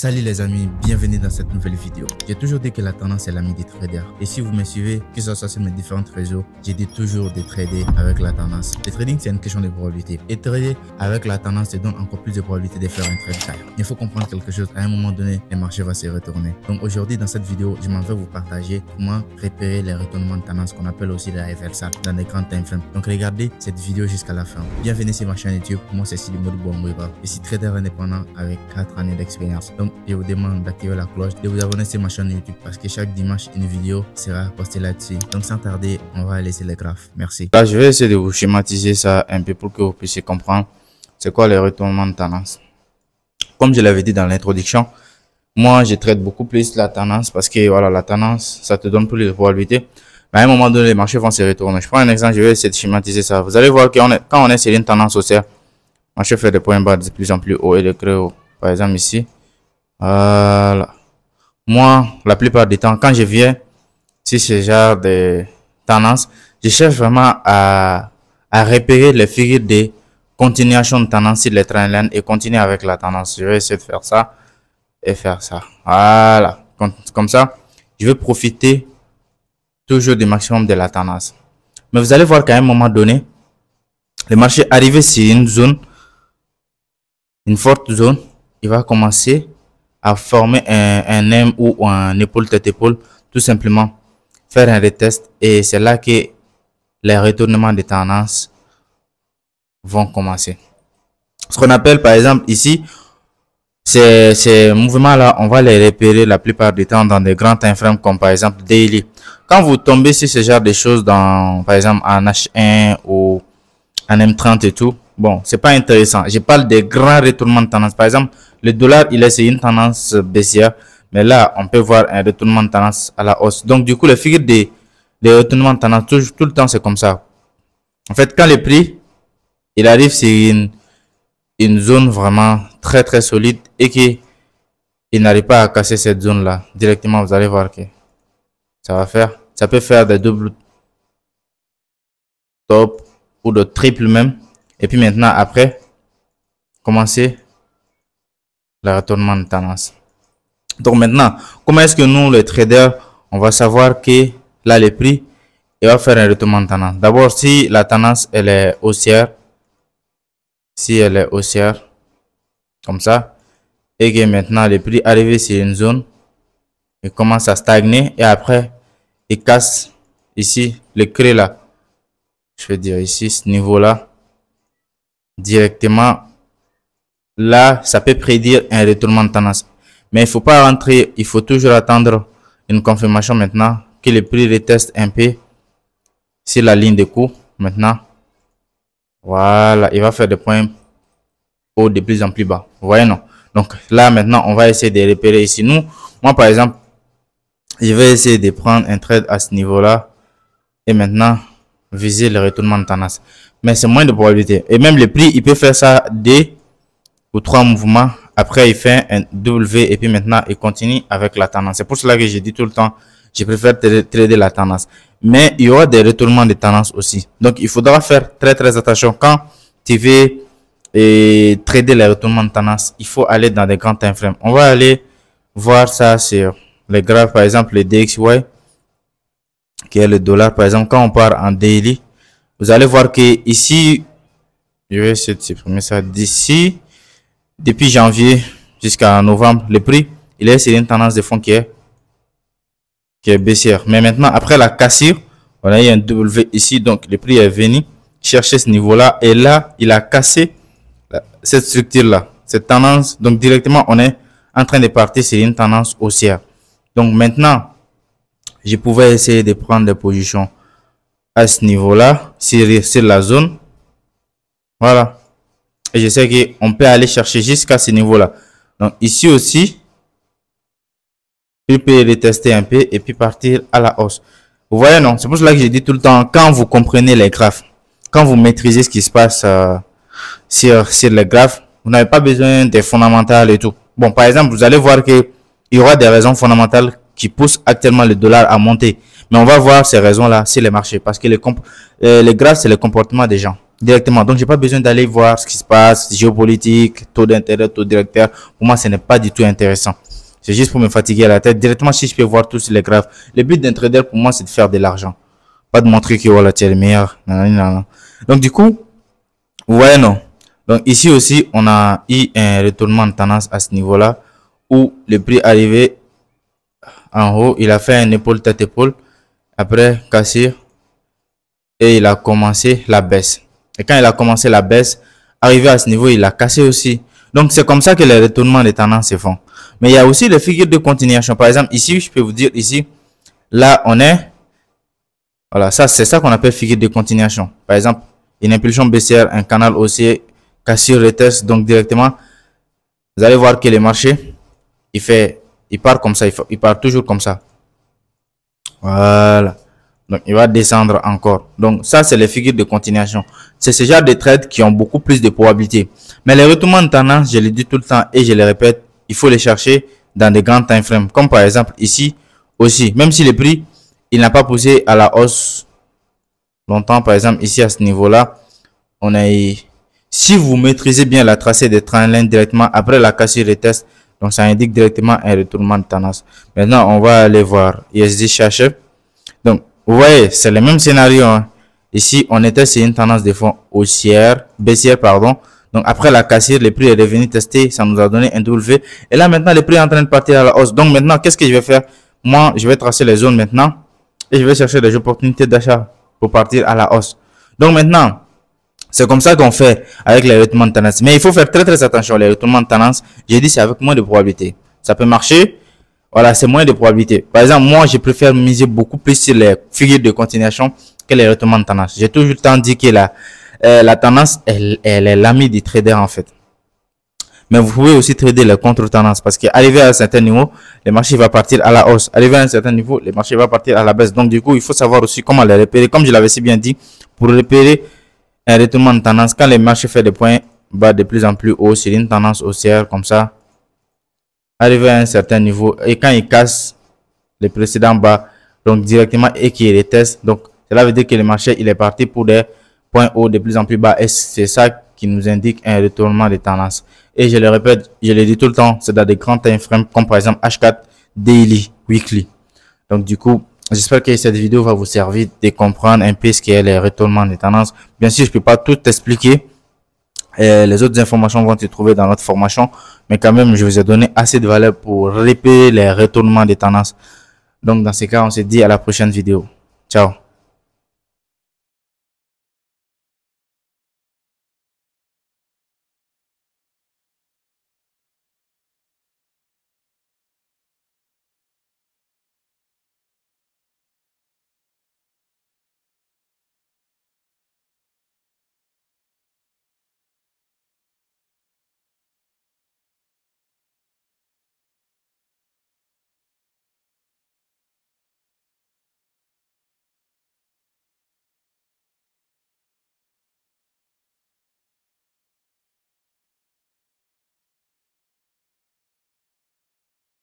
Salut les amis, bienvenue dans cette nouvelle vidéo. J'ai toujours dit que la tendance est l'ami des traders. Et si vous me suivez, que ce soit sur mes différents réseaux, j'ai dit toujours de trader avec la tendance. Le trading, c'est une question de probabilité. Et trader avec la tendance te donne encore plus de probabilité de faire un trade gagnant. Il faut comprendre quelque chose, à un moment donné, le marché va se retourner. Donc aujourd'hui, dans cette vidéo, je m'en vais vous partager comment repérer les retournements de tendance qu'on appelle aussi la reversal dans les grands time frames. Donc regardez cette vidéo jusqu'à la fin. Bienvenue sur ma chaîne YouTube. Moi, c'est Sidi Modibo Amouiba. Je suis trader indépendant avec 4 années d'expérience. Donc, je vous demande d'activer la cloche, de vous abonner sur ma chaîne YouTube parce que chaque dimanche, une vidéo sera postée là-dessus. Donc, sans tarder, on va laisser les graphes. Merci. Là, je vais essayer de vous schématiser ça un peu pour que vous puissiez comprendre c'est quoi les retournements de tendance. Comme je l'avais dit dans l'introduction, moi, je traite beaucoup plus la tendance parce que voilà, la tendance, ça te donne plus de probabilités. Mais à un moment donné, les marchés vont se retourner. Je prends un exemple, je vais essayer de schématiser ça. Vous allez voir que quand on est sur une tendance haussière, le marché fait des points bas de plus en plus haut et de creux. Par exemple, ici. Voilà. Moi, la plupart du temps, quand je viens sur ce genre de tendance, je cherche vraiment à repérer les figures de continuation de tendance sur les trendlines et continuer avec la tendance. Je vais essayer de faire ça et faire ça. Voilà. Comme ça, je vais profiter toujours du maximum de la tendance. Mais vous allez voir qu'à un moment donné, le marché arrivé sur une zone, une forte zone, il va commencer à former un M ou un épaule tête-épaule, tout simplement faire un retest et c'est là que les retournements de tendance vont commencer. Ce qu'on appelle par exemple ici, ces mouvements-là, on va les repérer la plupart du temps dans des grands time frames comme par exemple daily. Quand vous tombez sur ce genre de choses dans, par exemple en H1 ou en M30 et tout, bon, c'est pas intéressant. Je parle des grands retournements de tendance. Par exemple, le dollar, il est sur une tendance baissière. Mais là, on peut voir un retournement de tendance à la hausse. Donc, du coup, les figures des retournements de tendance, tout le temps, c'est comme ça. En fait, quand le prix, il arrive sur une zone vraiment très, très solide et qu'il n'arrive pas à casser cette zone-là, directement, vous allez voir que ça peut faire des doubles top ou de triple même. Et puis maintenant, après, commencer le retournement de tendance. Donc maintenant, comment est-ce que nous, les traders, on va savoir que là, le prix, il va faire un retournement de tendance. D'abord, si la tendance, elle est haussière, comme ça, et que maintenant, le prix arrive sur une zone, il commence à stagner et après, il casse ici, le creux là. Je vais dire ici, ce niveau-là. Directement, là, ça peut prédire un retournement de tendance. Mais il faut pas rentrer, il faut toujours attendre une confirmation maintenant que le prix reteste un peu sur la ligne de cours. Maintenant, voilà, il va faire des points hauts de plus en plus bas. Vous voyez, non? Donc là, maintenant, on va essayer de repérer ici. Moi, par exemple, je vais essayer de prendre un trade à ce niveau-là et maintenant viser le retournement de tendance. Mais c'est moins de probabilité. Et même le prix, il peut faire ça 2 ou 3 mouvements. Après, il fait un W et puis maintenant, il continue avec la tendance. C'est pour cela que je dis tout le temps, je préfère trader la tendance. Mais il y aura des retournements de tendance aussi. Donc, il faudra faire très, très attention. Quand tu veux trader les retournements de tendance, il faut aller dans des grands time frames. On va aller voir ça sur les graphes, par exemple, le DXY, qui est le dollar. Par exemple, quand on part en daily, vous allez voir que ici, je vais essayer de supprimer ça d'ici, depuis janvier jusqu'à novembre, le prix, il est sur une tendance de fond qui est baissière. Mais maintenant, après la cassure, on a eu un W ici, donc le prix est venu chercher ce niveau-là et là, il a cassé cette structure-là, cette tendance. Donc directement, on est en train de partir sur une tendance haussière. Donc maintenant, je pouvais essayer de prendre des positions à ce niveau-là, sur la zone. Voilà. Et je sais qu'on peut aller chercher jusqu'à ce niveau-là. Donc ici aussi, il peut retester un peu et puis partir à la hausse. Vous voyez, non? C'est pour cela que je dis tout le temps, quand vous comprenez les graphes, quand vous maîtrisez ce qui se passe sur les graphes, vous n'avez pas besoin des fondamentales et tout. Bon, par exemple, vous allez voir qu'il y aura des raisons fondamentales qui poussent actuellement le dollar à monter. Mais on va voir ces raisons-là sur les marchés parce que les graphes, c'est le comportement des gens. directement. Donc, j'ai pas besoin d'aller voir ce qui se passe, géopolitique, taux d'intérêt, taux directeur. Pour moi, ce n'est pas du tout intéressant. C'est juste pour me fatiguer la tête. Directement, si je peux voir tous les graphes. Le but d'un trader, pour moi, c'est de faire de l'argent. Pas de montrer que voilà, tu es le meilleur. Donc, du coup, vous voyez, non. Donc, ici aussi, on a eu un retournement de tendance à ce niveau-là où le prix arrivé en haut. Il a fait un épaule tête-épaule. Après, cassure. Et il a commencé la baisse. Et quand il a commencé la baisse, arrivé à ce niveau, il a cassé aussi. Donc, c'est comme ça que les retournements de tendance se font. Mais il y a aussi les figures de continuation. Par exemple, ici, je peux vous dire, ici, là, on est, voilà, ça, c'est ça qu'on appelle figure de continuation. Par exemple, une impulsion baissière, un canal haussier, cassure, retest. Donc, directement, vous allez voir que le marché, il part comme ça, il part toujours comme ça. Voilà. Donc, il va descendre encore. Donc, ça, c'est les figures de continuation. C'est ce genre de trades qui ont beaucoup plus de probabilité. Mais les retournements de tendance, je le dis tout le temps et je le répète, il faut les chercher dans des grands time frames. Comme par exemple ici aussi. Même si le prix, il n'a pas poussé à la hausse longtemps. Par exemple, ici à ce niveau-là, on a... Si vous maîtrisez bien la tracée des trendlines directement après la cassure retest, donc ça indique directement un retournement de tendance. Maintenant, on va aller voir USD chercher. Donc, vous voyez, c'est le même scénario. Hein. Ici, on était sur une tendance de fond haussière, baissière, pardon. Donc, après la cassure, le prix est revenu tester. Ça nous a donné un W. Et là, maintenant, le prix est en train de partir à la hausse. Donc, maintenant, qu'est-ce que je vais faire? Moi, je vais tracer les zones maintenant. Et je vais chercher des opportunités d'achat pour partir à la hausse. Donc, maintenant, c'est comme ça qu'on fait avec les retournements de tendance. Mais il faut faire très, très attention. Les retournements de tendance, j'ai dit, c'est avec moins de probabilité. Ça peut marcher. Voilà, c'est moins de probabilité. Par exemple, moi, je préfère miser beaucoup plus sur les figures de continuation que les retournements de tendance. J'ai toujours le temps dit que la tendance, elle est l'ami du trader, en fait. Mais vous pouvez aussi trader les contre-tendances parce qu'arrivé à un certain niveau, le marché va partir à la hausse. Arrivé à un certain niveau, le marché va partir à la baisse. Donc, du coup, il faut savoir aussi comment les repérer. Comme je l'avais si bien dit, pour repérer un retournement de tendance, quand le marché fait des points bas de plus en plus haut sur une tendance haussière comme ça, arrivé à un certain niveau et quand il casse les précédents bas, donc directement et qu'il reteste, donc cela veut dire que le marché il est parti pour des points hauts de plus en plus bas et c'est ça qui nous indique un retournement de tendance. Et je le répète, je le dis tout le temps, c'est dans des grands time frames comme par exemple H4, Daily, Weekly. Donc du coup, j'espère que cette vidéo va vous servir de comprendre un peu ce qu'est les retournements de tendance. Bien sûr, je peux pas tout expliquer. Les autres informations vont se trouver dans notre formation. Mais quand même, je vous ai donné assez de valeur pour repérer les retournements des tendances. Donc, dans ces cas, on se dit à la prochaine vidéo. Ciao.